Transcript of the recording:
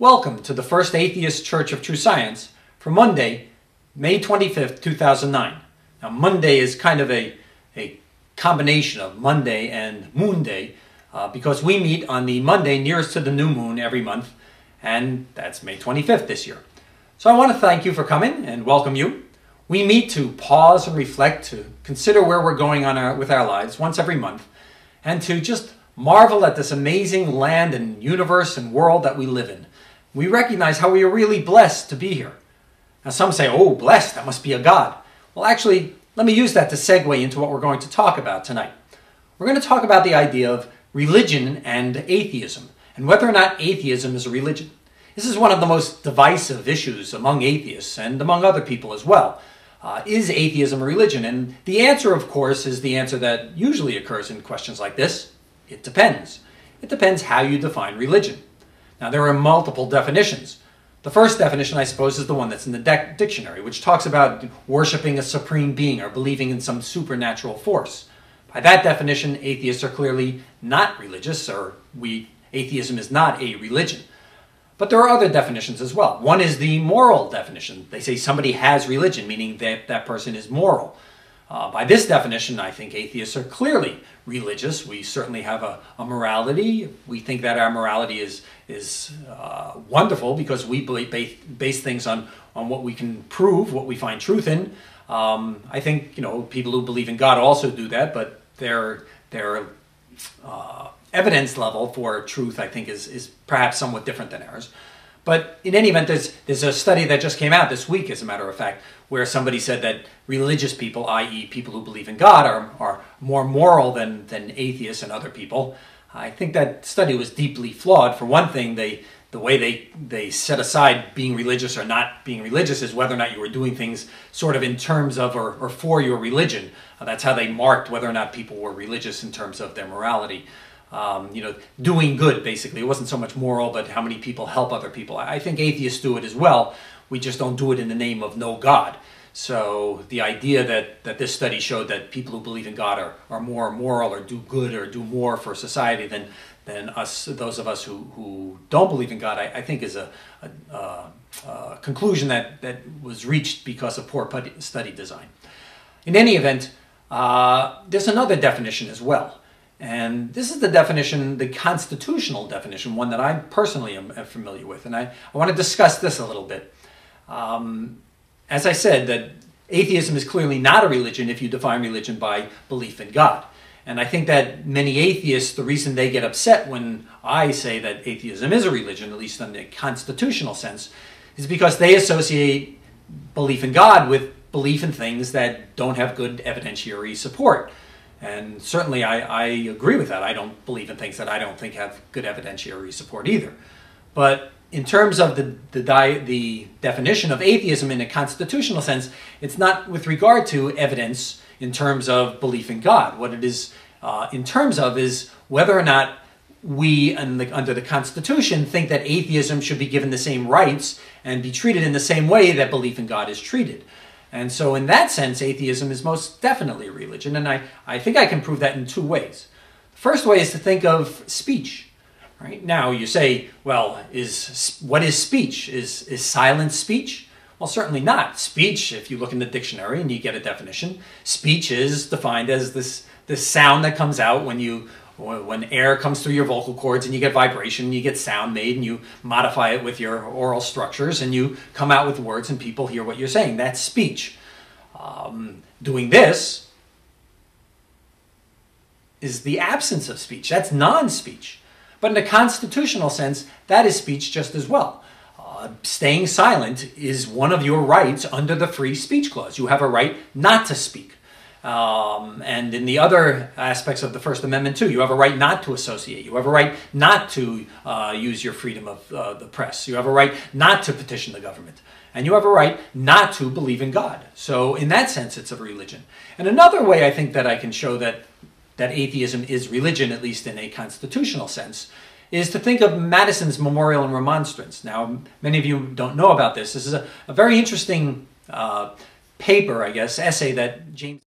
Welcome to the First Atheist Church of True Science for Monday, May 25th, 2009. Now, Monday is kind of a combination of Monday and Moon Day because we meet on the Monday nearest to the new moon every month, and that's May 25th this year. So I want to thank you for coming and welcome you. We meet to pause and reflect, to consider where we're going with our lives once every month, and to just marvel at this amazing land and universe and world that we live in. We recognize how we are really blessed to be here. Now some say, oh, blessed, that must be a God. Well, actually, let me use that to segue into what we're going to talk about tonight. We're going to talk about the idea of religion and atheism, and whether or not atheism is a religion. This is one of the most divisive issues among atheists and among other people as well. Is atheism a religion? And the answer, of course, is the answer that usually occurs in questions like this. It depends. It depends how you define religion. Now, there are multiple definitions. The first definition, I suppose, is the one that's in the dictionary, which talks about worshiping a supreme being or believing in some supernatural force. By that definition, atheists are clearly not religious, or atheism is not a religion. But there are other definitions as well. One is the moral definition. They say somebody has religion, meaning that that person is moral. By this definition, I think atheists are clearly religious. We certainly have a morality. We think that our morality is wonderful because we base things on what we can prove, what we find truth in. I think people who believe in God also do that, but their evidence level for truth, I think, is perhaps somewhat different than ours. But in any event, there's a study that just came out this week, as a matter of fact, where somebody said that religious people, i.e. people who believe in God, are more moral than atheists and other people. I think that study was deeply flawed. For one thing, the way they set aside being religious or not being religious is whether or not you were doing things sort of in terms of or for your religion. That's how they marked whether or not people were religious in terms of their morality. Doing good, basically. It wasn't so much moral, but how many people help other people. I think atheists do it as well. We just don't do it in the name of no God. So the idea that this study showed that people who believe in God are more moral or do good or do more for society than us, those of us who don't believe in God, I think is a conclusion that was reached because of poor study design. In any event, there's another definition as well. And this is the definition, the constitutional definition, one that I personally am familiar with. And I want to discuss this a little bit. As I said, that atheism is clearly not a religion if you define religion by belief in God. And I think that many atheists, the reason they get upset when I say that atheism is a religion, at least in the constitutional sense, is because they associate belief in God with belief in things that don't have good evidentiary support. And certainly I agree with that. I don't believe in things that I don't think have good evidentiary support either. But in terms of the definition of atheism in a constitutional sense, it's not with regard to evidence in terms of belief in God. What it is in terms of is whether or not we, under the Constitution, think that atheism should be given the same rights and be treated in the same way that belief in God is treated. And so in that sense, atheism is most definitely a religion, and I think I can prove that in two ways. The first way is to think of speech. Right? Now you say, well, what is speech? Is silent speech? Well, certainly not. Speech, if you look in the dictionary and you get a definition, speech is defined as this sound that comes out when air comes through your vocal cords and you get vibration, you get sound made, and you modify it with your oral structures and you come out with words and people hear what you're saying. That's speech. Doing this is the absence of speech. That's non-speech. But in a constitutional sense, that is speech just as well. Staying silent is one of your rights under the Free Speech Clause. You have a right not to speak. And in the other aspects of the First Amendment too, you have a right not to associate. You have a right not to use your freedom of the press. You have a right not to petition the government. And you have a right not to believe in God. So in that sense, it's a religion. And another way I think that I can show that atheism is religion, at least in a constitutional sense, is to think of Madison's Memorial and Remonstrance. Now, many of you don't know about this. This is a very interesting paper, I guess, essay that James